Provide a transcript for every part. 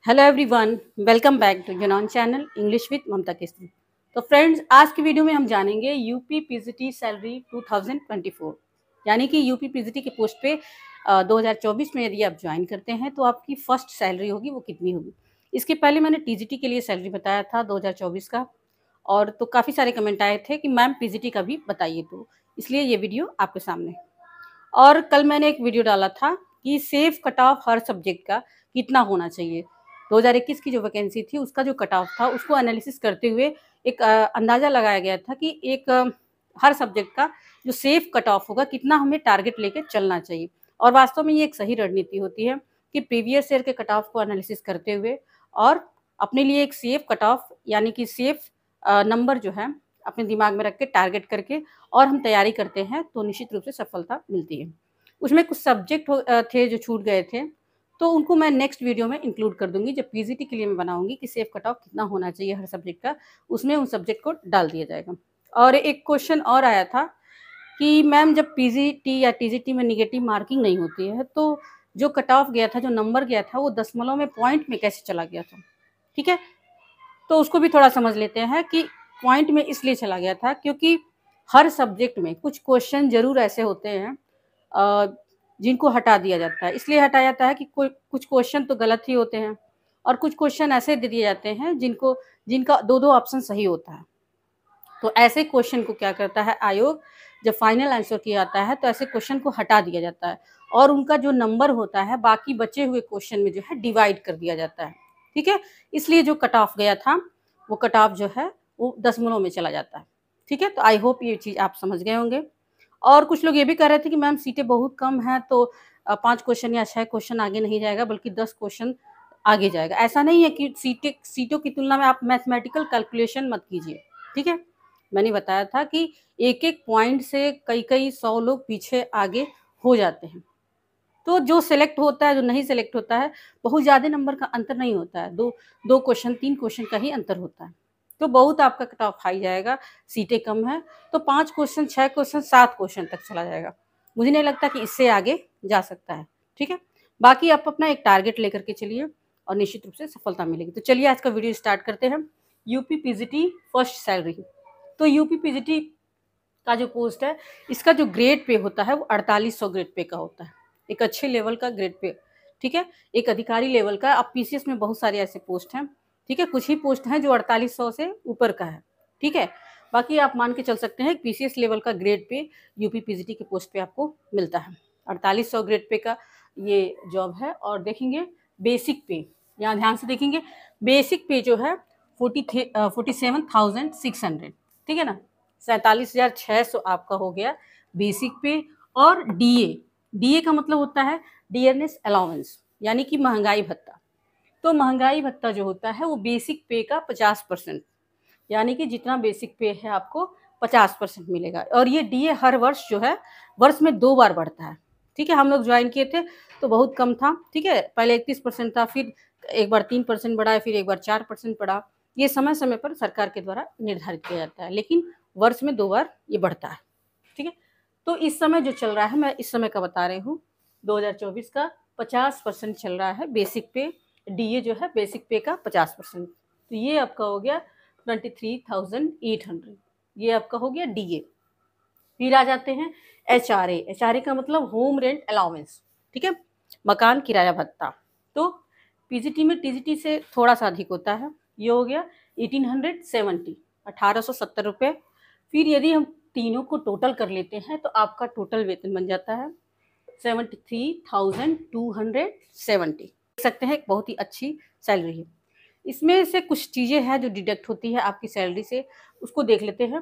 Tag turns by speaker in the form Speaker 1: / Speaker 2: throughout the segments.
Speaker 1: Hello everyone, welcome back to union channel English with Mamta Kesari. तो friends, आज की video में हम जानेंगे यूपी पीजीटी सैलरी 2024, यानी कि यूपी पीजीटी के पोस्ट पे 2024 में यदि आप ज्वाइन करते हैं तो आपकी फर्स्ट सैलरी होगी वो कितनी होगी। इसके पहले मैंने टीजीटी के लिए सैलरी बताया था 2024 का, और तो काफ़ी सारे कमेंट आए थे कि मैम पीजीटी का भी बताइए, तो इसलिए ये वीडियो आपके सामने। और कल मैंने एक वीडियो डाला था कि safe cut of her subject का कितना होना चाहिए। 2021 की जो वैकेंसी थी उसका जो कट ऑफ था उसको एनालिसिस करते हुए एक अंदाज़ा लगाया गया था कि हर सब्जेक्ट का जो सेफ कट ऑफ होगा कितना हमें टारगेट लेके चलना चाहिए। और वास्तव में ये एक सही रणनीति होती है कि प्रीवियस ईयर के कट ऑफ को एनालिसिस करते हुए और अपने लिए एक सेफ कट ऑफ यानी कि सेफ नंबर जो है अपने दिमाग में रख के टारगेट करके और हम तैयारी करते हैं तो निश्चित रूप से सफलता मिलती है। उसमें कुछ सब्जेक्ट थे जो छूट गए थे, तो उनको मैं नेक्स्ट वीडियो में इंक्लूड कर दूंगी। जब पीजीटी के लिए मैं बनाऊंगी कि सेफ कट ऑफ कितना होना चाहिए हर सब्जेक्ट का, उसमें उन सब्जेक्ट को डाल दिया जाएगा। और एक क्वेश्चन और आया था कि मैम जब पीजीटी या टीजीटी में निगेटिव मार्किंग नहीं होती है तो जो कट ऑफ गया था, जो नंबर गया था, वो दशमलव में पॉइंट में कैसे चला गया था। ठीक है, तो उसको भी थोड़ा समझ लेते हैं कि पॉइंट में इसलिए चला गया था क्योंकि हर सब्जेक्ट में कुछ क्वेश्चन जरूर ऐसे होते हैं जिनको हटा दिया जाता है। इसलिए हटाया जाता है कि कोई कुछ क्वेश्चन तो गलत ही होते हैं और कुछ क्वेश्चन ऐसे दे दिए जाते हैं जिनका दो दो ऑप्शन सही होता है। तो ऐसे क्वेश्चन को क्या करता है आयोग, जब फाइनल आंसर किया जाता है तो ऐसे क्वेश्चन को हटा दिया जाता है और उनका जो नंबर होता है बाकी बचे हुए क्वेश्चन में जो है डिवाइड कर दिया जाता है। ठीक है, इसलिए जो कट ऑफ गया था वो कट ऑफ जो है वो दशमलव में चला जाता है। ठीक है, तो आई होप ये चीज़ आप समझ गए होंगे। और कुछ लोग ये भी कह रहे थे कि मैम सीटें बहुत कम हैं तो 5 क्वेश्चन या 6 क्वेश्चन आगे नहीं जाएगा बल्कि 10 क्वेश्चन आगे जाएगा। ऐसा नहीं है कि सीटों की तुलना में आप मैथमेटिकल कैलकुलेशन मत कीजिए। ठीक है, मैंने बताया था कि एक-एक पॉइंट से कई-कई 100 लोग पीछे आगे हो जाते हैं। तो जो सेलेक्ट होता है, जो नहीं सेलेक्ट होता है, बहुत ज़्यादा नंबर का अंतर नहीं होता है। 2 क्वेश्चन 3 क्वेश्चन का ही अंतर होता है। तो बहुत आपका कट ऑफ हाई जाएगा, सीटें कम हैं, तो 5 क्वेश्चन, 6 क्वेश्चन, 7 क्वेश्चन तक चला जाएगा। मुझे नहीं लगता कि इससे आगे जा सकता है। ठीक है? बाकी आप अपना एक टारगेट लेकर के चलिए और निश्चित रूप से सफलता मिलेगी। तो चलिए आज का वीडियो स्टार्ट करते हैं। UP PGT first salary. तो यूपी पीजीटी का जो पोस्ट है, इसका जो ग्रेड पे होता है वो 4800 ग्रेड पे का होता है। एक अच्छे लेवल का ग्रेड पे। ठीक है, एक अधिकारी लेवल का। अब पीसीएस में बहुत सारे ऐसे पोस्ट हैं। ठीक है, कुछ ही पोस्ट हैं जो 4800 से ऊपर का है। ठीक है, बाकी आप मान के चल सकते हैं पीसीएस लेवल का ग्रेड पे यूपी पीजीटी के पोस्ट पे आपको मिलता है। 4800 ग्रेड पे का ये जॉब है। और देखेंगे बेसिक पे, यहाँ ध्यान से देखेंगे, बेसिक पे जो है 47,600। ठीक है ना, 47,600 आपका हो गया बेसिक पे। और डीए का मतलब होता है डियरनेस अलाउंस, यानी कि महंगाई भत्ता। तो महंगाई भत्ता जो होता है वो बेसिक पे का 50%, यानी कि जितना बेसिक पे है आपको 50% मिलेगा। और ये डीए हर वर्ष जो है वर्ष में 2 बार बढ़ता है। ठीक है, हम लोग ज्वाइन किए थे तो बहुत कम था। ठीक है, पहले 31% था, फिर एक बार 3% बढ़ा, फिर एक बार 4% बढ़ा। ये समय समय पर सरकार के द्वारा निर्धारित किया जाता है, लेकिन वर्ष में 2 बार ये बढ़ता है। ठीक है, तो इस समय जो चल रहा है, मैं इस समय का बता रही हूँ, 2024 का 50% चल रहा है बेसिक पे। डीए जो है बेसिक पे का 50%, तो ये आपका हो गया 23,800। ये आपका हो गया डीए। फिर आ जाते हैं एचआरए। एचआरए का मतलब होम रेंट अलाउंस। ठीक है, मकान किराया भत्ता। तो पीजीटी में टीजीटी से थोड़ा सा अधिक होता है। ये हो गया 1870, 1870 रुपये। फिर यदि हम तीनों को टोटल कर लेते हैं तो आपका टोटल वेतन बन जाता है 73,270। देख सकते हैं एक बहुत ही अच्छी सैलरी है। इसमें से कुछ चीज़ें हैं जो डिडक्ट होती है आपकी सैलरी से, उसको देख लेते हैं।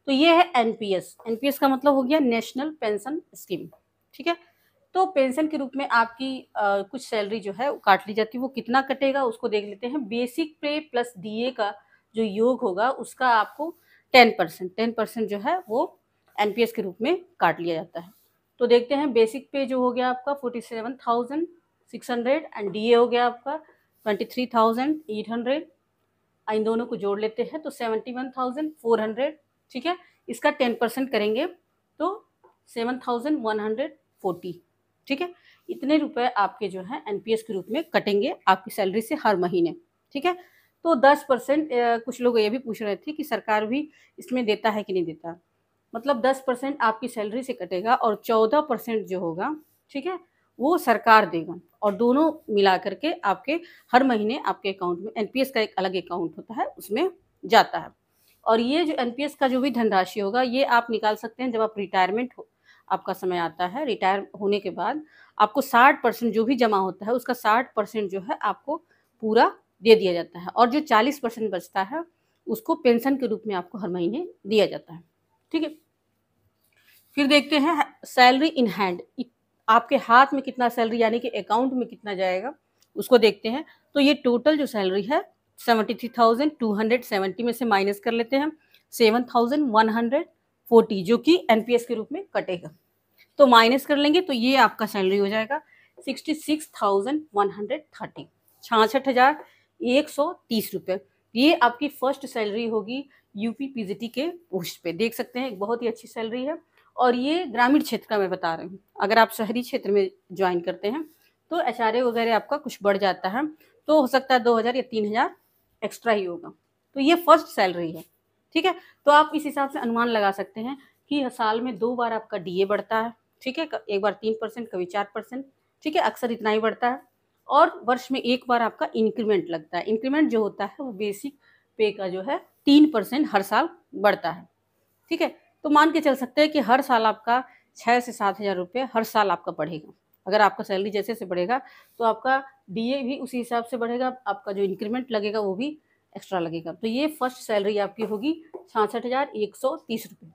Speaker 1: तो ये है एनपीएस। एनपीएस का मतलब हो गया नेशनल पेंशन स्कीम। ठीक है, तो पेंशन के रूप में आपकी कुछ सैलरी जो है वो काट ली जाती है। वो कितना कटेगा उसको देख लेते हैं। बेसिक पे प्लस डीए का जो योग होगा उसका आपको 10% जो है वो एनपीएस के रूप में काट लिया जाता है। तो देखते हैं, बेसिक पे जो हो गया आपका 47,600 एंड डीए हो गया आपका 23,800। इन दोनों को जोड़ लेते हैं तो 71,400। ठीक है, इसका 10% करेंगे तो 7,140। ठीक है। इतने रुपए आपके जो है एनपीएस के रूप में कटेंगे आपकी सैलरी से हर महीने, ठीक है। तो 10% कुछ लोग ये भी पूछ रहे थे कि सरकार भी इसमें देता है कि नहीं देता। मतलब 10% आपकी सैलरी से कटेगा और 14% जो होगा, ठीक है, वो सरकार देगा और दोनों मिला करके आपके हर महीने आपके अकाउंट में एनपीएस का एक अलग अकाउंट होता है उसमें जाता है। और ये जो एनपीएस का जो भी धनराशि होगा ये आप निकाल सकते हैं जब आप रिटायरमेंट हो, आपका समय आता है रिटायर होने के बाद आपको 60% जो भी जमा होता है उसका 60% जो है आपको पूरा दे दिया जाता है और जो 40% बचता है उसको पेंशन के रूप में आपको हर महीने दिया जाता है, ठीक है। फिर देखते हैं सैलरी इन हैंड, आपके हाथ में कितना सैलरी यानी कि अकाउंट में कितना जाएगा उसको देखते हैं। तो ये टोटल जो सैलरी है 73,270 में से माइनस कर लेते हैं 7,140 जो कि एनपीएस के रूप में कटेगा। तो माइनस कर लेंगे तो ये आपका सैलरी हो जाएगा 66,130, 66,130 रुपये। ये आपकी फर्स्ट सैलरी होगी यूपी पीजीटी के पोस्ट पे, देख सकते हैं एक बहुत ही अच्छी सैलरी है। और ये ग्रामीण क्षेत्र का मैं बता रही हूँ, अगर आप शहरी क्षेत्र में ज्वाइन करते हैं तो एचआरए वगैरह आपका कुछ बढ़ जाता है तो हो सकता है 2,000 या 3,000 एक्स्ट्रा ही होगा। तो ये फर्स्ट सैलरी है, ठीक है। तो आप इस हिसाब से अनुमान लगा सकते हैं कि साल में 2 बार आपका डीए बढ़ता है, ठीक है, एक बार 3% कभी 4%, ठीक है, अक्सर इतना ही बढ़ता है। और वर्ष में एक बार आपका इंक्रीमेंट लगता है, इंक्रीमेंट जो होता है वो बेसिक पे का जो है 3% हर साल बढ़ता है, ठीक है। तो मान के चल सकते हैं कि हर साल आपका 6 से 7,000 रुपये हर साल आपका बढ़ेगा। अगर आपका सैलरी जैसे से बढ़ेगा तो आपका डीए भी उसी हिसाब से बढ़ेगा, आपका जो इंक्रीमेंट लगेगा वो भी एक्स्ट्रा लगेगा। तो ये फर्स्ट सैलरी आपकी होगी 66,130 रुपये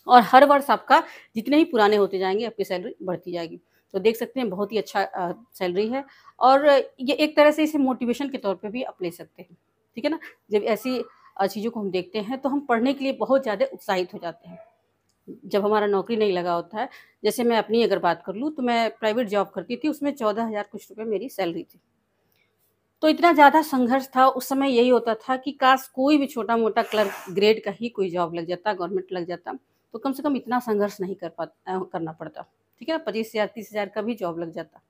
Speaker 1: और हर वर्ष आपका जितने ही पुराने होते जाएंगे आपकी सैलरी बढ़ती जाएगी। तो देख सकते हैं बहुत ही अच्छा सैलरी है और ये एक तरह से इसे मोटिवेशन के तौर पे भी आप ले सकते हैं, ठीक है ना। जब ऐसी चीज़ों को हम देखते हैं तो हम पढ़ने के लिए बहुत ज़्यादा उत्साहित हो जाते हैं। जब हमारा नौकरी नहीं लगा होता है, जैसे मैं अपनी अगर बात कर लूँ तो मैं प्राइवेट जॉब करती थी, उसमें 14,000 कुछ रुपये मेरी सैलरी थी। तो इतना ज़्यादा संघर्ष था उस समय, यही होता था कि काश कोई भी छोटा-मोटा क्लर्क ग्रेड का ही कोई जॉब लग जाता, गवर्नमेंट लग जाता, तो कम से कम इतना संघर्ष नहीं करना पड़ता, ठीक है ना, 25,000 30,000 का भी जॉब लग जाता।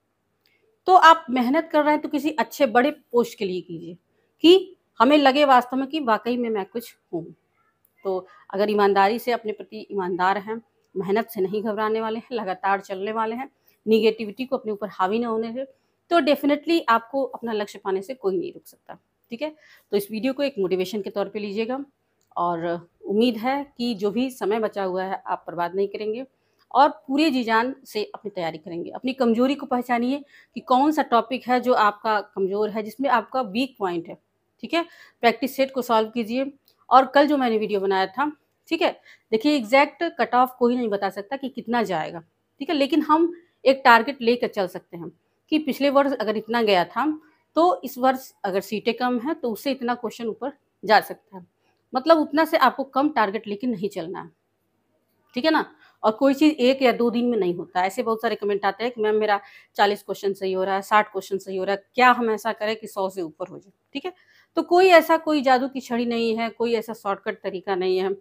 Speaker 1: तो आप मेहनत कर रहे हैं तो किसी अच्छे बड़े पोस्ट के लिए कीजिए कि हमें लगे वास्तव में कि वाक़ई में मैं कुछ हूँ। तो अगर ईमानदारी से अपने प्रति ईमानदार हैं, मेहनत से नहीं घबराने वाले हैं, लगातार चलने वाले हैं, नेगेटिविटी को अपने ऊपर हावी ना होने दें, तो डेफ़िनेटली आपको अपना लक्ष्य पाने से कोई नहीं रोक सकता, ठीक है। तो इस वीडियो को एक मोटिवेशन के तौर पे लीजिएगा और उम्मीद है कि जो भी समय बचा हुआ है आप बर्बाद नहीं करेंगे और पूरे जी जान से अपनी तैयारी करेंगे। अपनी कमज़ोरी को पहचानिए कि कौन-सा टॉपिक है जो आपका कमज़ोर है, जिसमें आपका वीक पॉइंट है, ठीक है। प्रैक्टिस सेट को सॉल्व कीजिए और कल जो मैंने वीडियो बनाया था, ठीक है, देखिए एग्जैक्ट कट ऑफ कोई नहीं बता सकता कि कितना जाएगा, ठीक है, लेकिन हम एक टारगेट लेकर चल सकते हैं कि पिछले वर्ष अगर इतना गया था तो इस वर्ष अगर सीटें कम हैं तो उससे इतना क्वेश्चन ऊपर जा सकता है। मतलब उतना से आपको कम टारगेट लेके नहीं चलना है, ठीक है ना। और कोई चीज़ 1 या 2 दिन में नहीं होता है। ऐसे बहुत सारे कमेंट आते हैं कि मैम मेरा 40 क्वेश्चन सही हो रहा है, 60 क्वेश्चन सही हो रहा है, क्या हम ऐसा करें कि 100 से ऊपर हो जाए, ठीक है। तो कोई ऐसा कोई जादू की छड़ी नहीं है, कोई ऐसा शॉर्टकट तरीका नहीं है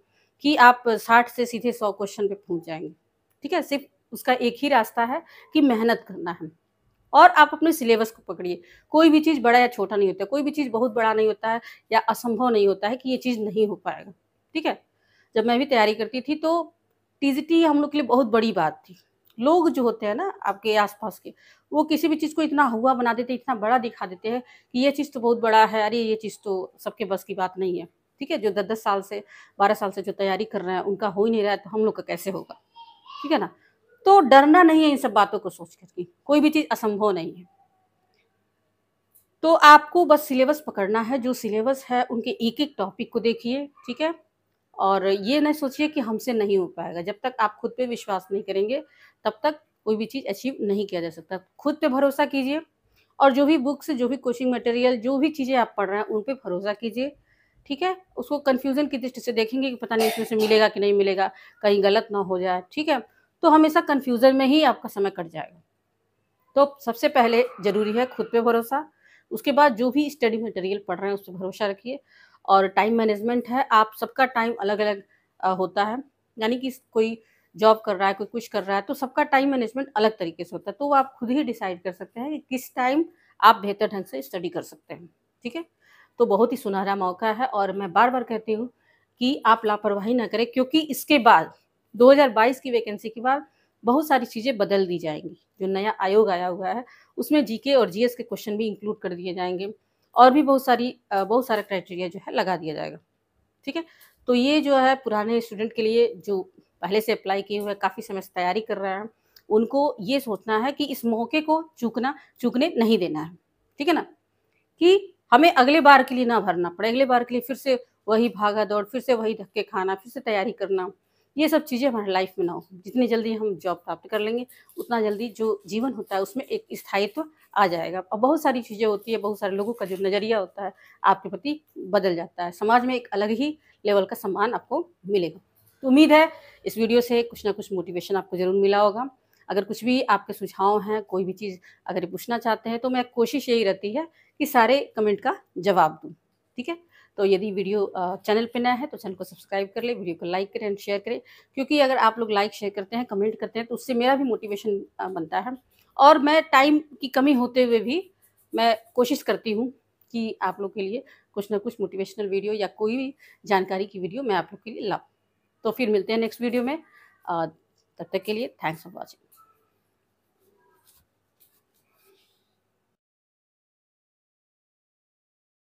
Speaker 1: कि आप 60 से सीधे 100 क्वेश्चन पे पहुँच जाएँगे, ठीक है। सिर्फ़ उसका एक ही रास्ता है कि मेहनत करना है और आप अपने सिलेबस को पकड़िए। कोई भी चीज़ बड़ा या छोटा नहीं होता है, कोई भी चीज़ बहुत बड़ा नहीं होता है या असंभव नहीं होता है कि ये चीज़ नहीं हो पाएगा, ठीक है। जब मैं भी तैयारी करती थी तो टीजीटी हम लोग के लिए बहुत बड़ी बात थी। लोग जो होते हैं ना आपके आस-पास के, वो किसी भी चीज़ को इतना हुआ बना देते हैं, इतना बड़ा दिखा देते हैं कि ये चीज़ तो बहुत बड़ा है, अरे ये चीज़ तो सबके बस की बात नहीं है, ठीक है। जो 10-10 साल से 12 साल से जो तैयारी कर रहे हैं, उनका हो ही नहीं रहा है, तो हम लोग का कैसे होगा, ठीक है ना। तो डरना नहीं है इन सब बातों को सोच कर के, कोई भी चीज़ असंभव नहीं है। तो आपको बस सिलेबस पकड़ना है, जो सिलेबस है उनके एक-एक टॉपिक को देखिए, ठीक है। और ये नहीं सोचिए कि हमसे नहीं हो पाएगा। जब तक आप खुद पे विश्वास नहीं करेंगे, तब तक कोई भी चीज़ अचीव नहीं किया जा सकता। खुद पे भरोसा कीजिए और जो भी बुक्स, जो भी कोचिंग मटेरियल, जो भी चीज़ें आप पढ़ रहे हैं, उन पे भरोसा कीजिए, ठीक है। उसको कन्फ्यूज़न की दृष्टि से देखेंगे कि पता नहीं इसमें से मिलेगा कि नहीं मिलेगा, कहीं गलत ना हो जाए, ठीक है। तो हमेशा कन्फ्यूज़न में ही आपका समय कट जाएगा। तो सबसे पहले ज़रूरी है खुद पे भरोसा, उसके बाद जो भी स्टडी मटेरियल पढ़ रहे हैं, उस पे भरोसा रखिए और टाइम मैनेजमेंट है, आप सबका टाइम अलग-अलग होता है, यानी कि कोई जॉब कर रहा है, कोई कुछ कर रहा है, तो सबका टाइम मैनेजमेंट अलग तरीके से होता है। तो वो आप खुद ही डिसाइड कर सकते हैं कि किस टाइम आप बेहतर ढंग से स्टडी कर सकते हैं। ठीक है? तो बहुत ही सुनहरा मौका है और मैं बार-बार कहती हूँ कि आप लापरवाही ना करें, क्योंकि इसके बाद 2022 की वैकेंसी के बाद बहुत सारी चीज़ें बदल दी जाएँगी। जो नया आयोग आया हुआ है, उसमें जीके और जीएस के क्वेश्चन भी इंक्लूड कर दिए जाएँगे और भी बहुत सारा क्राइटेरिया जो है लगा दिया जाएगा। ठीक है? तो ये जो है पुराने स्टूडेंट के लिए जो पहले से अप्लाई किए हुए काफ़ी समय से तैयारी कर रहे हैं, उनको ये सोचना है कि इस मौके को चूकने नहीं देना है। ठीक है ना? कि हमें अगले बार के लिए ना भरना पड़े, अगले बार के लिए फिर से वही भागा-दौड़, फिर से वही धक्के खाना, फिर से तैयारी करना, ये सब चीज़ें हमारी लाइफ में ना हो। जितनी जल्दी हम जॉब प्राप्त कर लेंगे, उतना जल्दी जो जीवन होता है उसमें एक स्थायित्व आ जाएगा और बहुत सारी चीज़ें होती हैं, बहुत सारे लोगों का जो नज़रिया होता है आपके प्रति बदल जाता है। समाज में एक अलग ही लेवल का सम्मान आपको मिलेगा। तो उम्मीद है इस वीडियो से कुछ ना कुछ मोटिवेशन आपको ज़रूर मिला होगा। अगर कुछ भी आपके सुझाव हैं, कोई भी चीज़ अगर पूछना चाहते हैं, तो मैं कोशिश यही रहती है कि सारे कमेंट का जवाब दूँ। ठीक है? तो यदि वीडियो चैनल पे नया है तो चैनल को सब्सक्राइब कर लें, वीडियो को लाइक करें एंड शेयर करें, क्योंकि अगर आप लोग लाइक शेयर करते हैं, कमेंट करते हैं, तो उससे मेरा भी मोटिवेशन बनता है और मैं टाइम की कमी होते हुए भी मैं कोशिश करती हूँ कि आप लोग के लिए कुछ ना कुछ मोटिवेशनल वीडियो या कोई भी जानकारी की वीडियो मैं आप लोग के लिए लाऊँ। तो फिर मिलते हैं नेक्स्ट वीडियो में। तब तक के लिए थैंक्स फॉर वॉचिंग।